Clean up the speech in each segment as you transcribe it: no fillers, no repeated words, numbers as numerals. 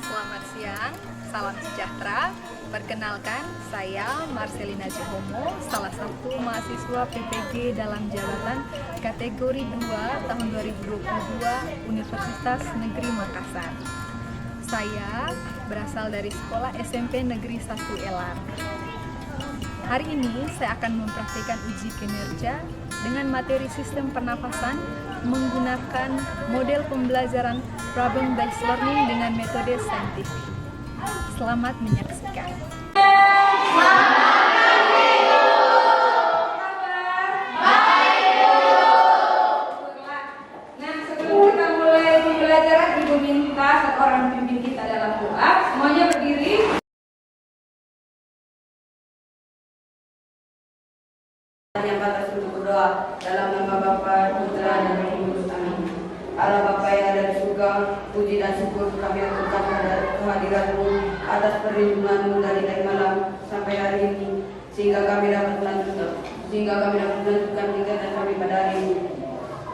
Selamat siang, salam sejahtera. Perkenalkan, saya Marcelina Johomo, salah satu mahasiswa PPG dalam jabatan kategori 2 tahun 2022 Universitas Negeri Makassar. Saya berasal dari Sekolah SMP Negeri 1 Elar. Hari ini saya akan mempraktikkan uji kinerja dengan materi sistem pernafasan menggunakan model pembelajaran problem-based learning dengan metode saintifik. Selamat menyaksikan. Nah, sebelum kita mulai pembelajaran, Ibu minta satu orang pimpin kita dalam doa. Semuanya berdiri. Yang batas untuk berdoa dalam nama Bapa, Putra, dan Roh Kudus. Amin. Allah Bapa yang ada di surga, puji dan syukur kami aturkan kehadiran-Mu atas perlindungan-Mu dari tadi malam sampai hari ini, sehingga kami dapat melanjutkan kegiatan kami pada hari ini.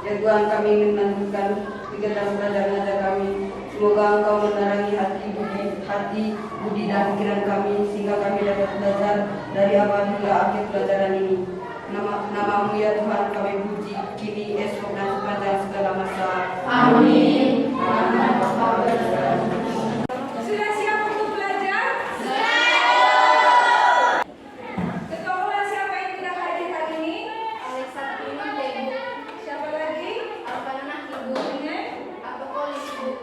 Ya Tuhan, kami ingin melanjutkan kegiatan belajar mengajar kami. Semoga Engkau menerangi hati, budi dan pikiran kami, sehingga kami dapat belajar dari awal hingga akhir pelajaran ini. Nama-Mu ya Tuhan kami puji, kini, esok, dan sepanjang segala masa. Amin. Sudah siap untuk belajar? Siap! Ketahuan siapa yang tidak hadir hari ini? Alexa Prima, Ibu. Siapa lagi? Alvana, Ibu. Dengan? Apa Polis, Ibu?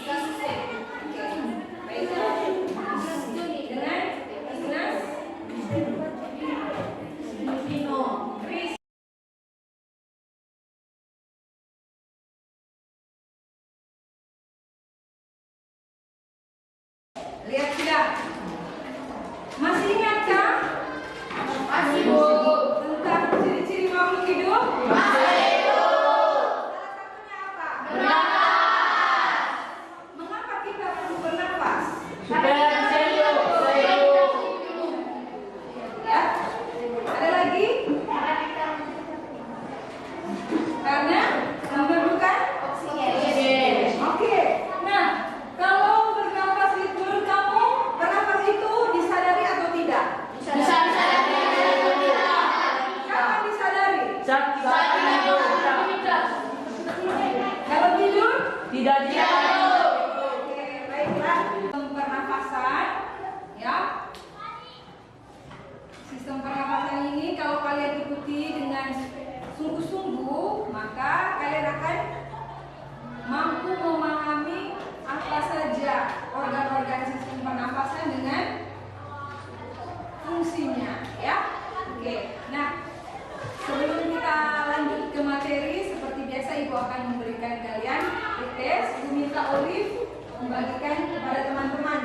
Kasusnya. Baiklah. Dengan? Isnas? Vino. Chris? Lihat tidak? Masih ingatkah? Masih, Bu. Tentang ciri-ciri makhluk hidup? Masih, Bu. Salah satunya apa? Bernafas. Mengapa kita perlu bernafas? Supaya bisa hidup. Ya? Ada lagi? Karena memerlukan Oksigen. Oke. Nah, kalau bernafas itu menurut kamu, bernafas itu disadari atau tidak? Bisa disadari atau tidak? Kapan disadari? Saat tidur. Kalau tidur? Tidak tidur. Oke, baiklah. Sistem pernafasan, ya. Sistem pernafasan ini kalau kalian ikuti dengan sungguh-sungguh, maka kalian akan mampu memahami apa saja organ-organ sistem pernafasan dengan fungsinya, ya. Oke. Nah, sebelum kita lanjut ke materi, seperti biasa Ibu akan memberikan kalian tes. Ibu minta Olive membagikan kepada teman-teman.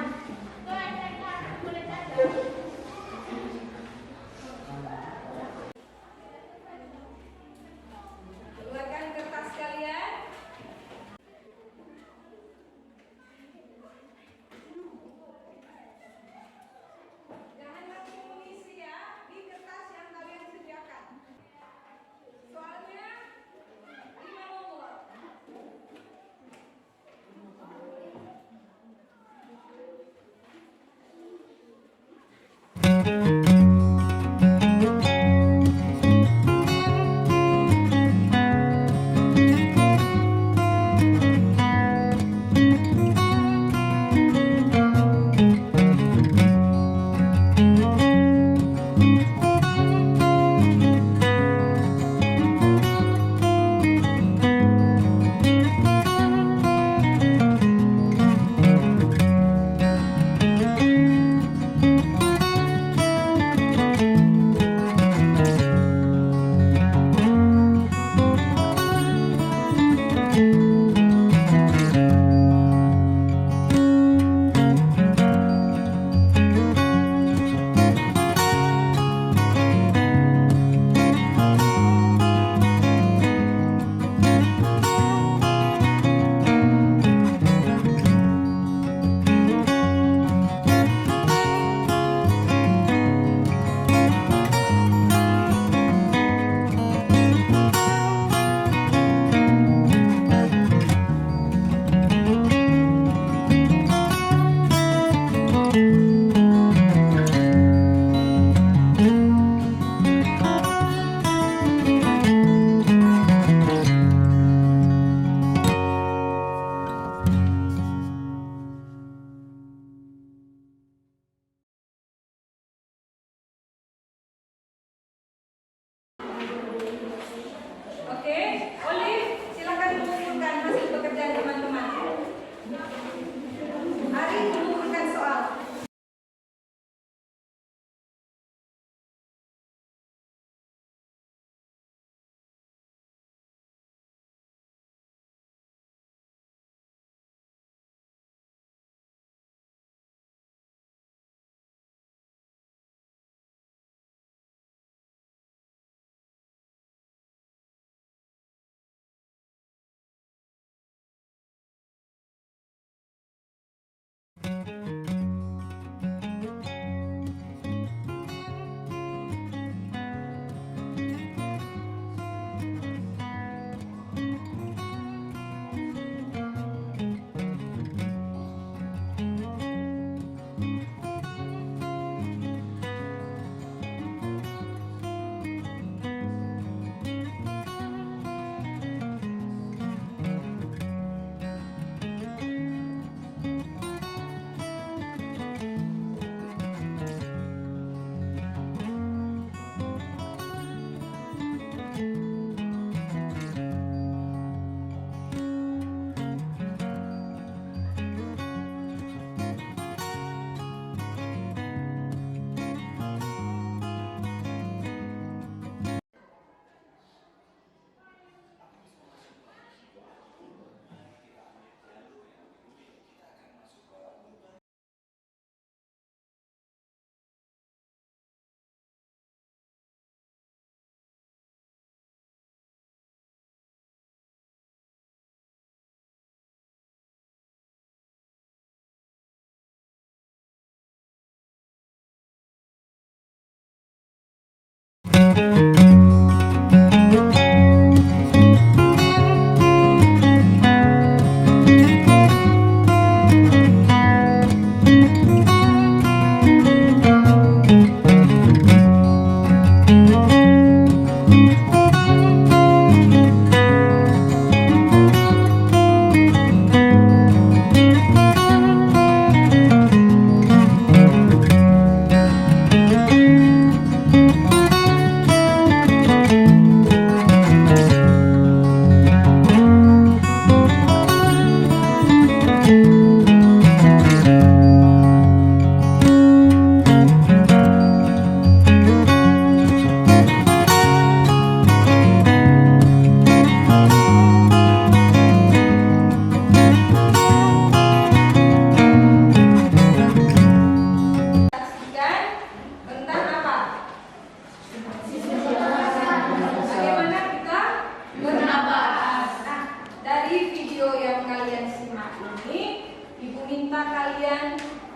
Keluarkan kertas kalian. Jangan langsung mengisi ya di kertas yang kalian sediakan. Soalnya 5 nomor.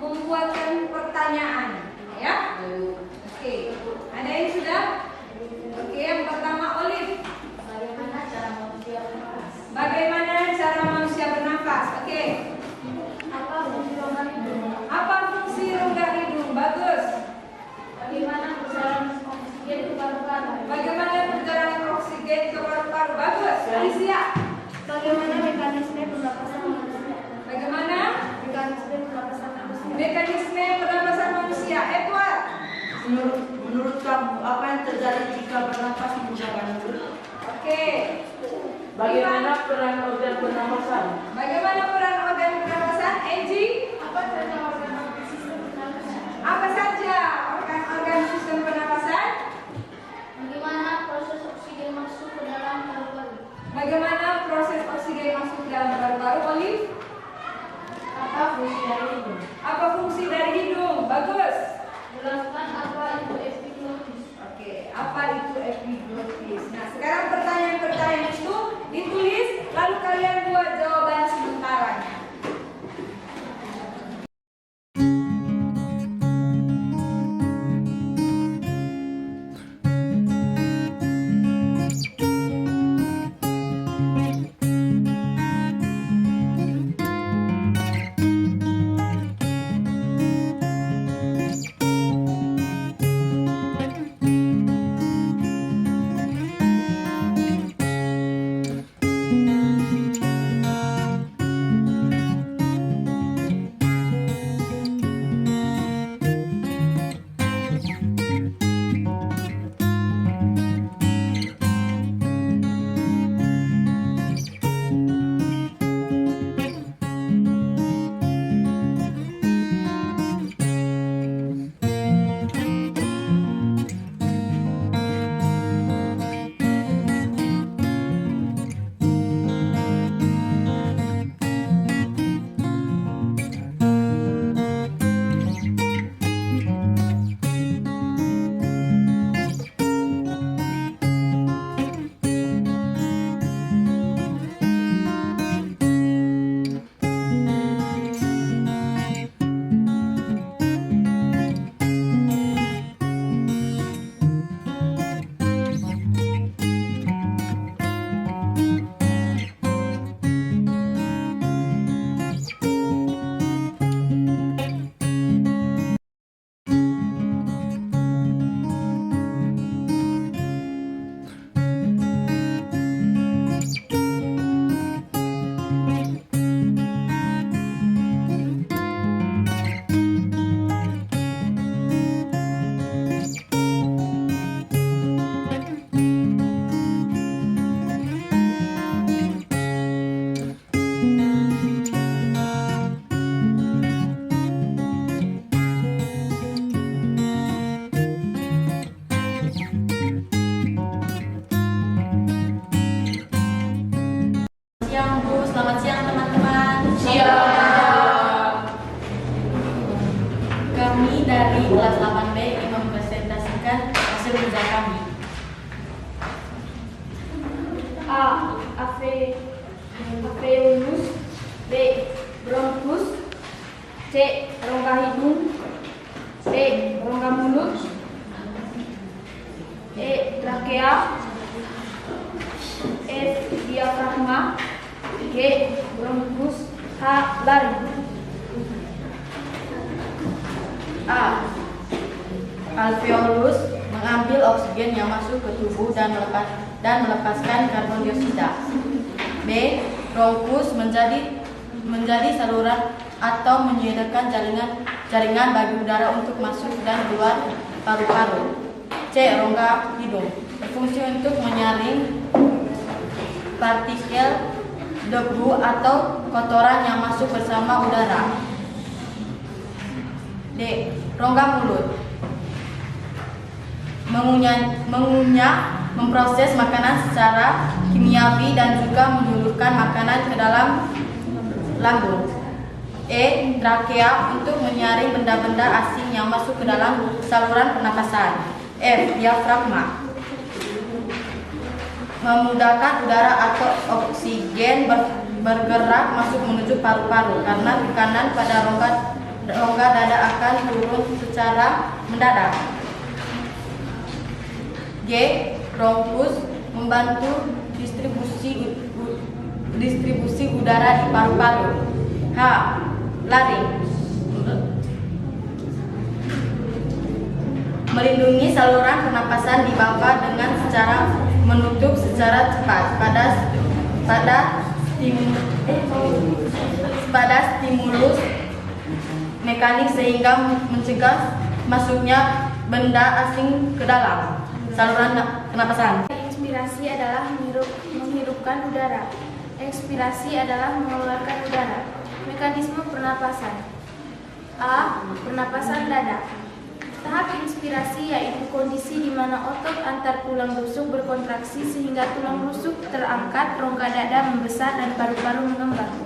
membuatkan pertanyaan, ya. Oke, ada yang sudah? Oke, yang pertama Olive. Bagaimana cara manusia bernafas? Oke. Apa fungsi rongga hidung? Bagus. Bagaimana perjalanan oksigen ke paru-paru? Bagus. Alicia. Bagaimana mekanisme pernapasan manusia? Bagaimana? Mekanisme pernapasan manusia. Mekanisme pernapasan manusia. Edward. Menurut kamu apa yang terjadi jika bernapas menggunakan mulut? Oke. Bagaimana peran organ pernapasan? Bagaimana peran organ pernapasan? Angie? Apa saja organ sistem pernapasan? Apa saja organ sistem pernapasan? Bagaimana proses oksigen masuk ke dalam paru-paru? Bagaimana proses oksigen masuk ke dalam paru-paru? Olive? Apa fungsi dari hidung? Apa fungsi dari hidung? Bagus. Jelaskan apa itu epiglotis. Oke, apa itu epiglotis? Nah, sekarang pertanyaan-pertanyaan itu ditulis, lalu kalian buat jawaban sementaranya. Siang Bu, selamat siang teman-teman. Siap. Kami dari kelas 8B ingin mempresentasikan hasil kerja kami. A. Alveolus. B. Bronkus. C. Rongga hidung. D. Rongga mulut. E. H. Lari. A. Alveolus mengambil oksigen yang masuk ke tubuh dan melepaskan karbon dioksida. B. Bronkus menjadi saluran atau menyediakan jaringan bagi udara untuk masuk dan keluar paru-paru. C. Rongga hidung berfungsi untuk menyaring partikel debu atau kotoran yang masuk bersama udara. D. Rongga mulut mengunyah, memproses makanan secara kimiawi dan juga menyalurkan makanan ke dalam lambung. E. Trakea untuk menyaring benda-benda asing yang masuk ke dalam saluran pernapasan. F. Diafragma memudahkan udara atau oksigen bergerak masuk menuju paru-paru karena tekanan pada rongga dada akan turun secara mendadak. G. Bronkus membantu distribusi udara di paru-paru. H. Laring melindungi saluran pernapasan di bawah dengan menutup secara cepat pada stimulus mekanik sehingga mencegah masuknya benda asing ke dalam saluran pernapasan. Inspirasi adalah menghirupkan udara. Ekspirasi adalah mengeluarkan udara. Mekanisme pernapasan. A. Pernapasan dada. Tahap inspirasi yaitu kondisi di mana otot antar tulang rusuk berkontraksi sehingga tulang rusuk terangkat, rongga dada membesar dan paru-paru mengembang.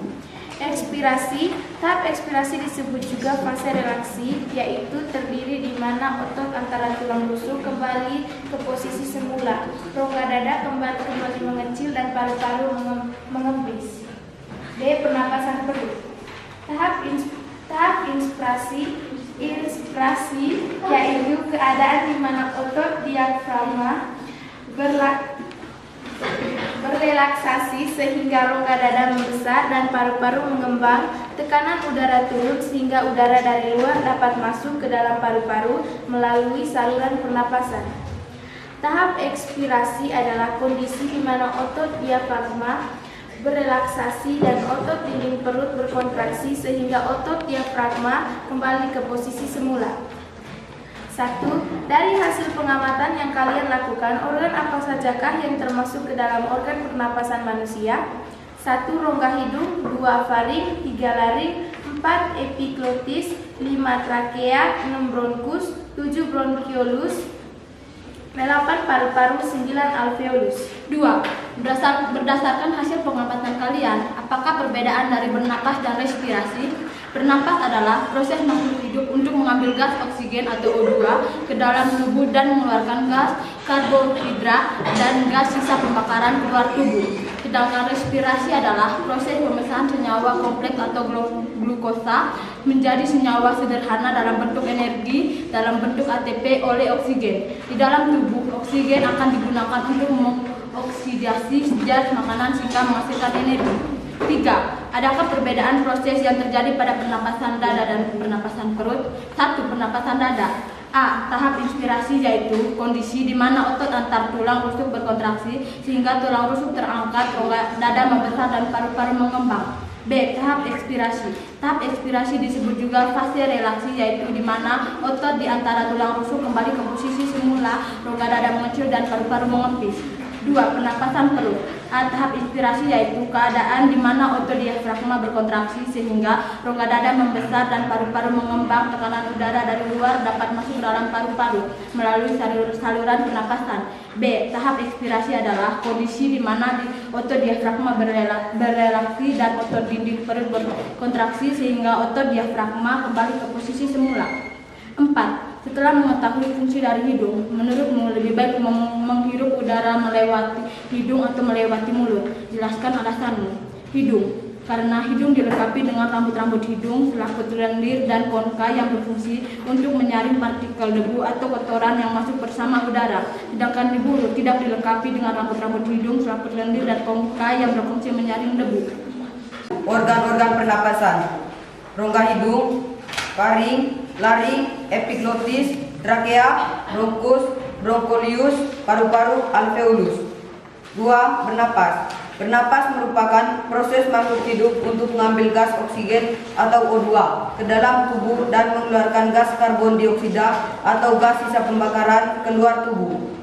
Ekspirasi. Tahap ekspirasi disebut juga fase relaksi, yaitu terdiri di mana otot antara tulang rusuk kembali ke posisi semula, rongga dada kembali mengecil dan paru-paru mengempis. D. Pernapasan perut. Tahap inspirasi yaitu keadaan di mana otot diafragma berrelaksasi sehingga rongga dada membesar dan paru-paru mengembang, tekanan udara turun sehingga udara dari luar dapat masuk ke dalam paru-paru melalui saluran pernapasan. Tahap ekspirasi adalah kondisi di mana otot diafragma berrelaksasi dan otot dinding perut berkontraksi sehingga otot diafragma kembali ke posisi semula. 1. Dari hasil pengamatan yang kalian lakukan, organ apa sajakah yang termasuk ke dalam organ pernapasan manusia? 1. Rongga hidung, 2. Faring, 3. laring, 4. Epiglotis, 5. Trakea, 6. bronkus, 7. bronkiolus, 8. paru-paru, 9. alveolus. 2. Berdasarkan hasil pengamatan kalian, apakah perbedaan dari bernapas dan respirasi? Bernapas adalah proses makhluk hidup untuk mengambil gas oksigen atau O2 ke dalam tubuh dan mengeluarkan gas karbohidrat dan gas sisa pembakaran keluar tubuh. Sedangkan respirasi adalah proses pemesahan senyawa kompleks atau glukosa menjadi senyawa sederhana dalam bentuk energi dalam bentuk ATP oleh oksigen. Di dalam tubuh, oksigen akan digunakan untuk mengoksidasi zat makanan sehingga menghasilkan energi. 3. Adakah perbedaan proses yang terjadi pada pernapasan dada dan pernapasan perut? 1. Pernapasan dada. A. Tahap inspirasi yaitu kondisi di mana otot antar tulang rusuk berkontraksi sehingga tulang rusuk terangkat, rongga dada membesar dan paru-paru mengembang. B. Tahap ekspirasi. Tahap ekspirasi disebut juga fase relaksi yaitu di mana otot di antara tulang rusuk kembali ke posisi semula, rongga dada mengecil dan paru-paru mengempis. 2. Pernapasan perut. A. Tahap inspirasi yaitu keadaan di mana otot diafragma berkontraksi sehingga rongga dada membesar dan paru-paru mengembang. Tekanan udara dari luar dapat masuk dalam paru-paru melalui saluran pernapasan. B. Tahap ekspirasi adalah kondisi di mana otot diafragma berrelaksi dan otot dinding perut berkontraksi sehingga otot diafragma kembali ke posisi semula. 4. Setelah mengetahui fungsi dari hidung, menurutmu lebih baik menghirup udara melewati hidung atau melewati mulut? Jelaskan alasanmu. Hidung. Karena hidung dilengkapi dengan rambut-rambut hidung selaku lendir dan konka yang berfungsi untuk menyaring partikel debu atau kotoran yang masuk bersama udara. Sedangkan di mulut tidak dilengkapi dengan rambut-rambut hidung selaku lendir dan konka yang berfungsi menyaring debu. Organ-organ pernapasan: rongga hidung, faring, laring, epiglotis, trakea, bronkus, broncholius, paru-paru, alveolus. 2. Bernapas. Bernapas merupakan proses makhluk hidup untuk mengambil gas oksigen atau O2 ke dalam tubuh dan mengeluarkan gas karbon dioksida atau gas sisa pembakaran keluar tubuh.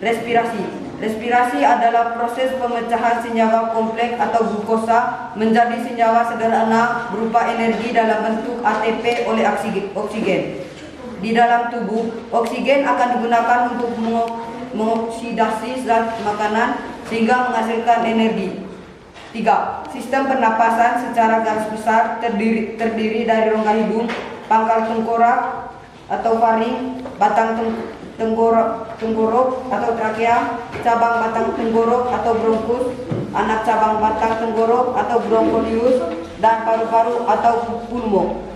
Respirasi. Respirasi adalah proses pemecahan senyawa kompleks atau glukosa menjadi senyawa sederhana berupa energi dalam bentuk ATP oleh oksigen. Di dalam tubuh, oksigen akan digunakan untuk mengoksidasi zat makanan sehingga menghasilkan energi. 3. Sistem pernapasan secara garis besar terdiri dari rongga hidung, pangkal tengkorak atau faring, batang tenggorok atau trakea, cabang batang tenggorok atau bronkus, anak cabang batang tenggorok atau broncholius, dan paru-paru atau pulmo.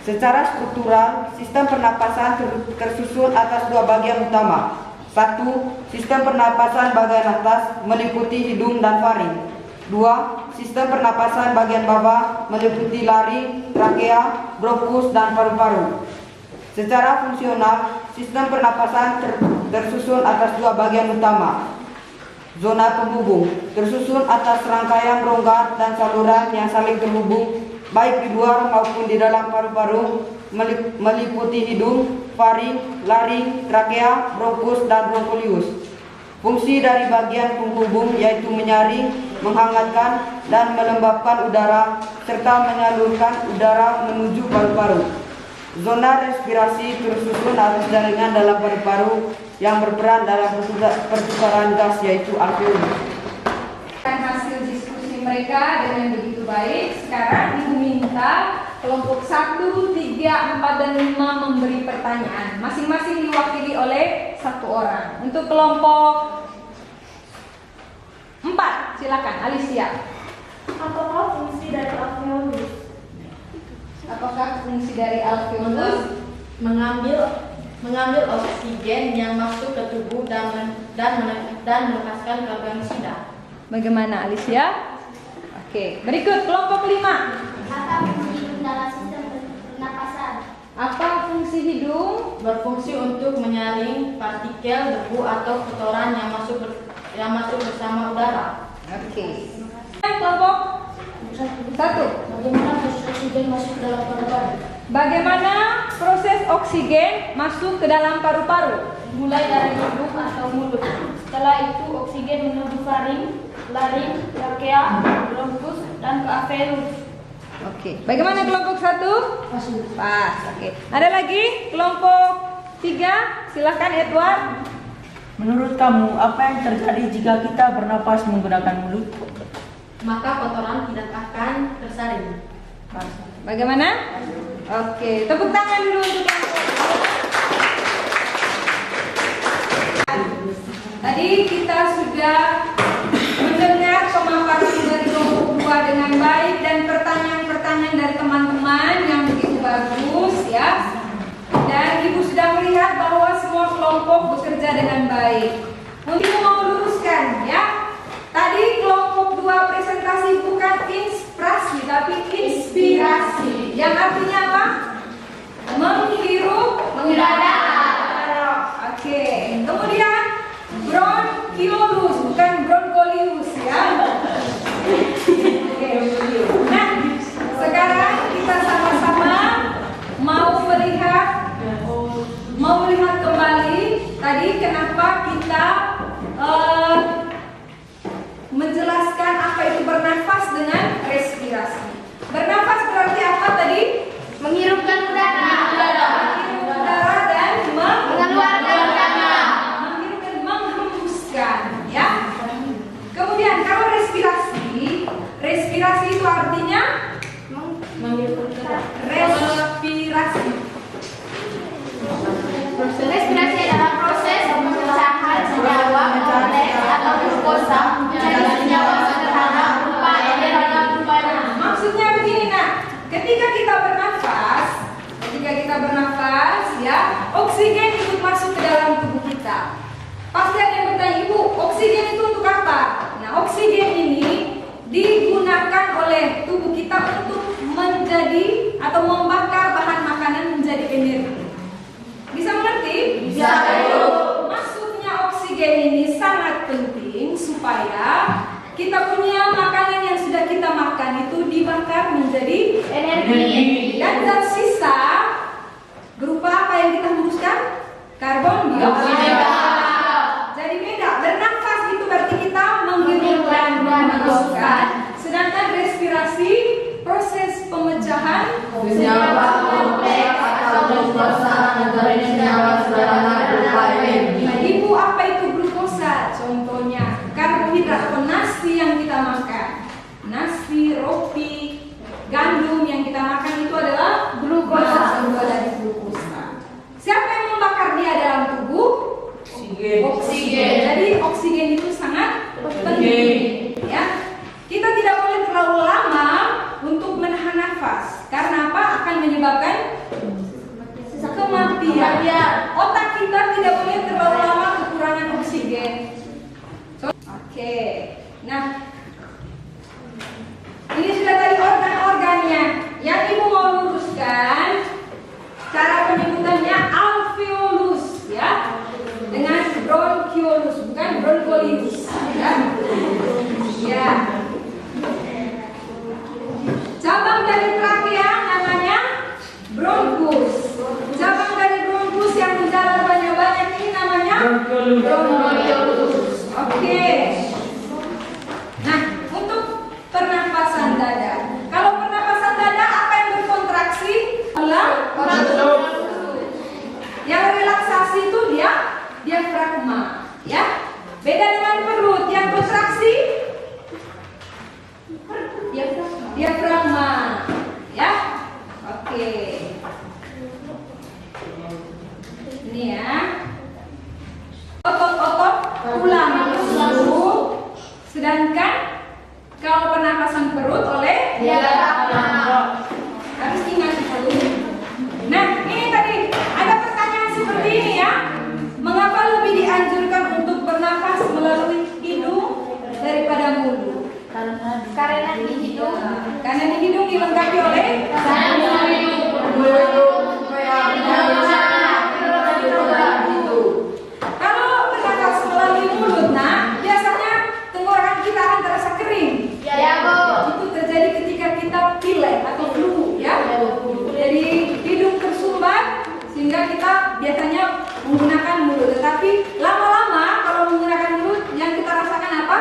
Secara struktural, sistem pernapasan tersusun atas 2 bagian utama. 1. Sistem pernapasan bagian atas meliputi hidung dan faring. 2. Sistem pernapasan bagian bawah meliputi laring, trakea, bronkus, dan paru-paru. Secara fungsional, sistem pernapasan tersusun atas 2 bagian utama. Zona penghubung tersusun atas rangkaian rongga dan saluran yang saling terhubung baik di luar maupun di dalam paru-paru, meliputi hidung, faring, laring, trakea, bronkus, dan broncholius. Fungsi dari bagian penghubung yaitu menyaring, menghangatkan, dan melembabkan udara serta menyalurkan udara menuju paru-paru. Zona respirasi tersusun atas jaringan dalam paru-paru yang berperan dalam pertukaran gas yaitu alveolus. Hasil diskusi mereka dengan begitu baik. Sekarang Ibu minta kelompok 1, 3, 4, dan 5 memberi pertanyaan. Masing-masing diwakili oleh 1 orang. Untuk kelompok 4, silakan Alicia. Apakah fungsi dari alveolus? Apakah fungsi dari alveolus? Mengambil oksigen yang masuk ke tubuh dan melepaskan karbon dioksida. Bagaimana Alicia? Oke, berikut kelompok 5. Apa fungsi hidung dalam sistem pernapasan? Apa fungsi hidung? Berfungsi untuk menyaring partikel debu atau kotoran yang masuk bersama udara. Oke. Kelompok 1. Bagaimana proses oksigen masuk ke dalam paru-paru? Bagaimana proses oksigen masuk ke dalam paru-paru? Mulai dari hidung atau mulut. Setelah itu oksigen menuju faring, laring, trakea, bronkus, dan ke alveolus. Oke. Bagaimana kelompok 1? Pas. Oke. Ada lagi kelompok 3. Silakan Edward. Menurut kamu, apa yang terjadi jika kita bernapas menggunakan mulut? Maka kotoran tidak akan tersaring. Bagaimana? Oke, tepuk tangan dulu untuk kelompok. Tadi kita sudah mendengar pemaparan dari kelompok 2 dengan baik dan pertanyaan-pertanyaan dari teman-teman yang begitu bagus ya. Dan Ibu sudah melihat bahwa semua kelompok bekerja dengan baik. Mungkin mau luruskan ya. Tadi kelompok 2 presentasi bukan inspirasi tapi inspirasi. Yang artinya apa? Menghirup udara. Oke. Kemudian bronchiolus bukan broncholius ya. Oke. Nah, sekarang kita sama-sama mau melihat kembali tadi kenapa kita menjelaskan apa itu bernafas dengan respirasi. Bernafas berarti apa tadi? Menghirupkan udara. Menghirup udara dan Mengeluarkan udara. menghirup dan menghembuskan, ya. Kemudian kalau respirasi itu artinya Menghirup udara. respirasi. Respirasi adalah proses pemecahan senyawa kompleks atau glukosa menjadi senyawa sederhana berupa energi. Maksudnya begini nak, ketika kita bernafas, ya, oksigen ikut masuk ke dalam tubuh kita. Pasti ada yang bertanya, Ibu, oksigen itu untuk apa? Nah, oksigen ini digunakan oleh oleh tubuh kita untuk menjadi atau membakar bahan makanan menjadi energi. Bisa mengerti? Bisa. Maksudnya oksigen ini sangat penting supaya kita punya makanan yang sudah kita makan itu dibakar menjadi Energi. dan tersisa berupa apa yang kita hembuskan? Karbon dioksida. Jadi beda, bernafas itu berarti kita menghirup dan memasukkan, sedangkan respirasi proses pemecahan Senyawa kompleks atau glukosa menjadi senyawa sederhana berupa energi. Nah, Ibu, apa itu glukosa? Contohnya karbohidrat atau nasi yang kita makan. Nasi, roti, gandum yang kita makan itu adalah glukosa. Itu dari glukosa. Siapa yang membakar dia dalam tubuh? Oksigen. Jadi oksigen itu sangat penting. Ya, kita tidak boleh terlalu lama untuk menahan nafas. Karena apa? Akan menyebabkan kematian. Otak kita tidak boleh terlalu lama kekurangan oksigen. Oke. Nah, ini sudah tadi organ-organnya. Yang Ibu mau luruskan cara penyebutannya alveolus, ya, dengan bronchiolus, bukan broncholitis, ya. Ya. Cabang dari trakea namanya bronchus. Cabang dari bronchus yang menjalar banyak-banyak ini namanya bronchiolus. Oke. Nah, untuk pernapasan dada. Kalau pernapasan dada apa yang berkontraksi? Yang relaksasi itu dia diafragma, ya. Beda dengan perut yang kontraksi diafragma, ya. Oke. Ini ya. Otot-otot tulang rusuk. Sedangkan kalau pernapasan perut oleh harus ingat dulu. Nah, ini tadi ada pertanyaan seperti ini ya. Mengapa lebih dianjurkan untuk bernapas melalui hidung daripada mulut? Karena di hidung Karena di hidung dilengkapi oleh kalau bernapas melalui mulut, nah biasanya tenggorokan kita akan terasa kering. Itu terjadi ketika kita pilek atau flu, ya. Jadi hidung tersumbat sehingga kita biasanya menggunakan mulut. Tetapi lama-lama kalau menggunakan mulut yang kita rasakan apa?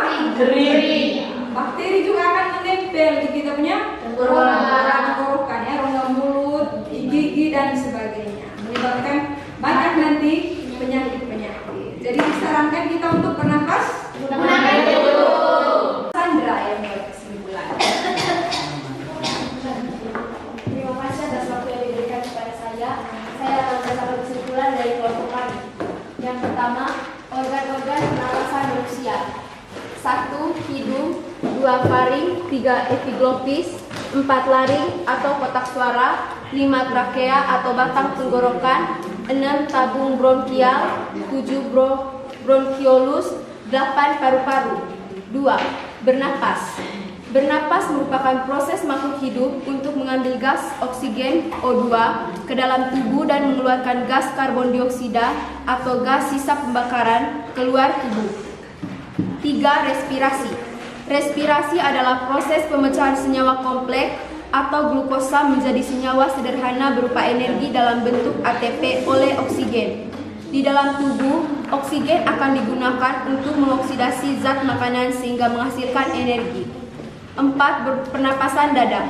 Bakteri juga akan menempel di kita punya tenggorokan, ya, rongga mulut, gigi dan sebagainya, menyebabkan banyak nanti penyakit-penyakit. Jadi disarankan kita untuk bernapas menggunakan mulut. Sandra yang buat kesimpulan. Terima kasih atas waktu yang diberikan kepada saya. Saya akan membacakan kesimpulan dari kelompok kami. Yang pertama, organ-organ pernapasan manusia. 1. Hidung, 2. Faring, 3. Epiglottis, 4. laring atau kotak suara, 5. trakea atau batang tenggorokan, 6. tabung bronkial, 7. bronchiolus, 8. paru-paru. 2. Bernapas. Bernapas merupakan proses makhluk hidup untuk mengambil gas oksigen O2 ke dalam tubuh dan mengeluarkan gas karbon dioksida atau gas sisa pembakaran keluar tubuh. 3. Respirasi. Respirasi adalah proses pemecahan senyawa kompleks atau glukosa menjadi senyawa sederhana berupa energi dalam bentuk ATP oleh oksigen. Di dalam tubuh, oksigen akan digunakan untuk mengoksidasi zat makanan sehingga menghasilkan energi. 4. Pernapasan dada.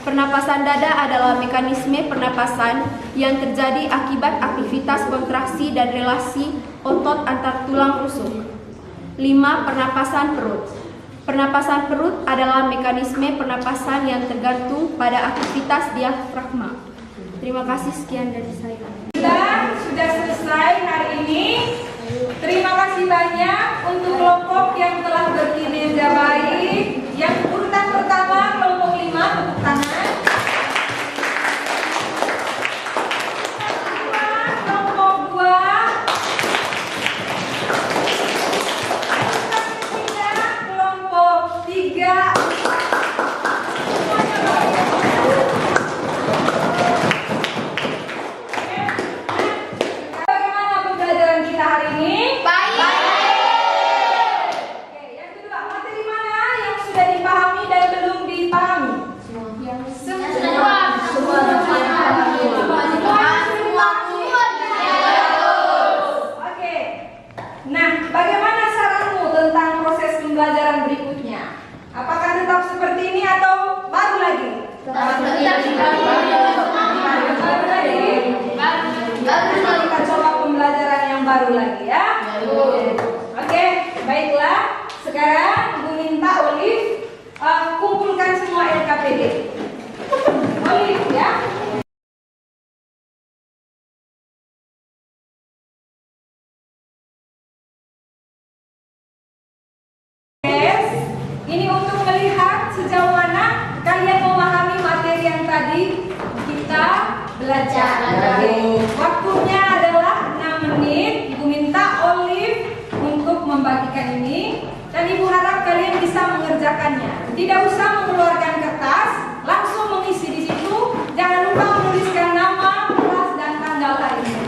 Pernapasan dada adalah mekanisme pernapasan yang terjadi akibat aktivitas kontraksi dan relasi otot antar tulang rusuk. 5. Pernapasan perut. Pernapasan perut adalah mekanisme pernapasan yang tergantung pada aktivitas diafragma. Terima kasih, sekian dari saya. Kita sudah selesai hari ini. Terima kasih banyak untuk kelompok yang telah berkinerja baik. Yang urutan pertama kelompok 5, tepuk tangan. Kelompok 2. Kelompok 3. Baru lagi. Kita coba pembelajaran yang baru lagi ya. Oke, baiklah. Sekarang Ibu minta Olive kumpulkan semua LKPD. Olive ya. Yes. Ini untuk melihat sejauh mana kalian memahami materi yang tadi kita belajar. Waktunya adalah 6 menit. Ibu minta Olive untuk membagikan ini dan Ibu harap kalian bisa mengerjakannya. Tidak usah mengeluarkan kertas, langsung mengisi di situ. Jangan lupa menuliskan nama, kelas dan tanggal lahirnya.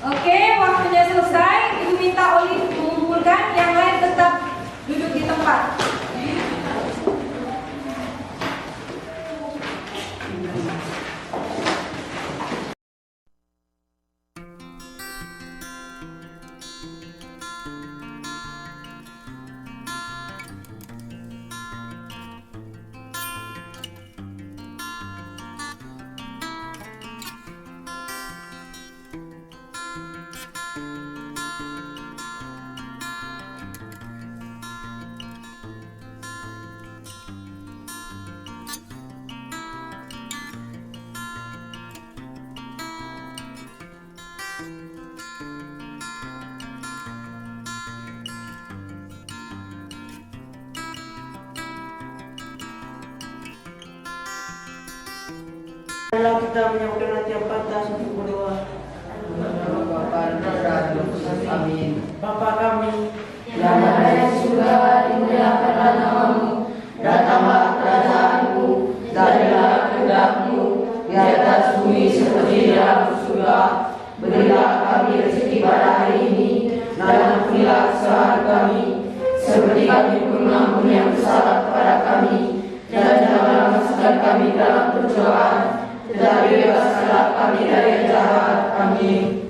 Oke, waktunya selesai. Ibu minta Olive mengumpulkan, yang lain tetap duduk di tempat. Marilah kita menyampaikan hati yang pantas untuk berdoa. Amin. Bapa kami Yang ada di surga, dimuliakanlah namamu. Datanglah kerajaanmu, jadilah kehendak-mu di atas bumi seperti di dalam surga. Berilah kami rezeki pada hari ini, dan ampunilah kesalahan kami, seperti kami pun mengampuni yang bersalah kepada kami. Dan janganlah masukkan kami dalam percobaan, tetapi bebaskanlah kami dari yang jahat. Amin.